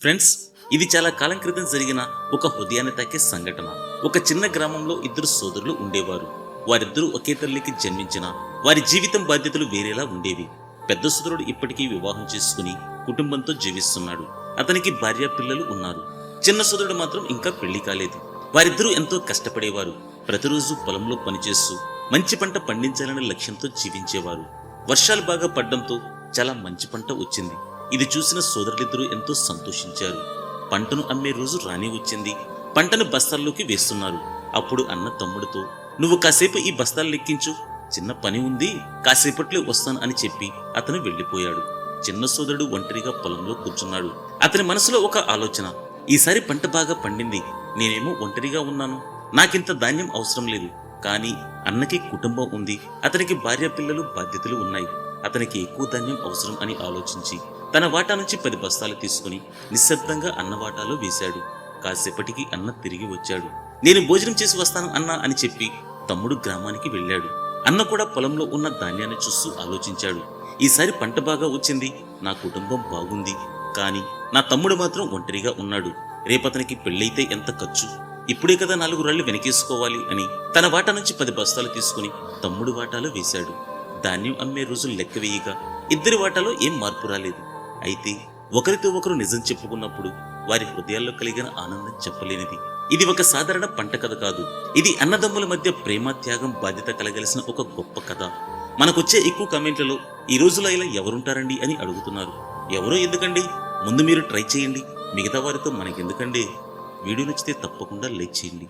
Friends, ఇది చాలా కాలం క్రితం జరిగిన ఒక హృదయాన్ని తాకే సంఘటన. ఒక చిన్న గ్రామంలో ఇద్దరు సోదరులు ఉండేవారు. వారిద్దరూ ఒకే తల్లికి జన్మించిన వారి జీవితం బాధ్యతలు వేరేలా ఉండేవి. పెద్ద సోదరుడు ఇప్పటికీ వివాహం చేసుకుని కుటుంబంతో జీవిస్తున్నాడు. అతనికి భార్య పిల్లలు ఉన్నారు. చిన్న సోదరుడు మాత్రం ఇంకా పెళ్లి కాలేదు. వారిద్దరూ ఎంతో కష్టపడేవారు. ప్రతిరోజు పొలంలో పనిచేస్తూ మంచి పంట పండించాలనే లక్ష్యంతో జీవించేవారు. వర్షాలు బాగా పడ్డంతో చాలా మంచి పంట వచ్చింది. ఇది చూసిన సోదరులిద్దరూ ఎంతో సంతోషించారు. పంటను అమ్మే రోజు రాని వచ్చింది. పంటను బస్తాల్లోకి వేస్తున్నారు. అప్పుడు అన్న తమ్ముడితో, నువ్వు కాసేపు ఈ బస్తాలు లెక్కించు, చిన్న పని ఉంది, కాసేపట్లో వస్తాను అని చెప్పి అతను వెళ్ళిపోయాడు. చిన్న సోదరుడు ఒంటరిగా పొలంలో కూర్చున్నాడు. అతని మనసులో ఒక ఆలోచన, ఈసారి పంట బాగా పండింది, నేనేమో ఒంటరిగా ఉన్నాను, నాకింత ధాన్యం అవసరం లేదు. కానీ అన్నకి కుటుంబం ఉంది, అతనికి భార్య పిల్లలు బాధ్యతలు ఉన్నాయి, అతనికి ఎక్కువ ధాన్యం అవసరం అని ఆలోచించి తన వాటా నుంచి 10 బస్తాలు తీసుకుని నిశ్శబ్దంగా అన్న వాటాలో వేశాడు. కాసేపటికి అన్న తిరిగి వచ్చాడు. నేను భోజనం చేసి వస్తాను అన్నా అని చెప్పి తమ్ముడు గ్రామానికి వెళ్ళాడు. అన్న కూడా పొలంలో ఉన్న ధాన్యాన్ని చూస్తూ ఆలోచించాడు. ఈసారి పంట బాగా వచ్చింది, నా కుటుంబం బాగుంది, కానీ నా తమ్ముడు మాత్రం ఒంటరిగా ఉన్నాడు. రేపతనికి పెళ్ళైతే ఎంత ఖర్చు, ఇప్పుడే కదా 4 రాళ్లు వెనకేసుకోవాలి అని తన వాటా నుంచి 10 బస్తాలు తీసుకుని తమ్ముడు వాటాలో వేశాడు. ధాన్యం అమ్మే రోజులు లెక్క వేయగా ఇద్దరి వాటాలో ఏం మార్పు రాలేదు. అయితే ఒకరితో ఒకరు నిజం చెప్పుకున్నప్పుడు వారి హృదయాల్లో కలిగిన ఆనందం చెప్పలేనిది. ఇది ఒక సాధారణ పంట కథ కాదు. ఇది అన్నదమ్ముల మధ్య ప్రేమ, త్యాగం, బాధ్యత కలగలిసిన ఒక గొప్ప కథ. మనకొచ్చే ఎక్కువ కామెంట్లలో ఈ రోజులో ఇలా ఎవరుంటారండి అని అడుగుతున్నారు. ఎవరో ఎందుకండి, ముందు మీరు ట్రై చేయండి, మిగతా వారితో మనకెందుకండి. వీడియో నచ్చితే తప్పకుండా లైక్ చేయండి.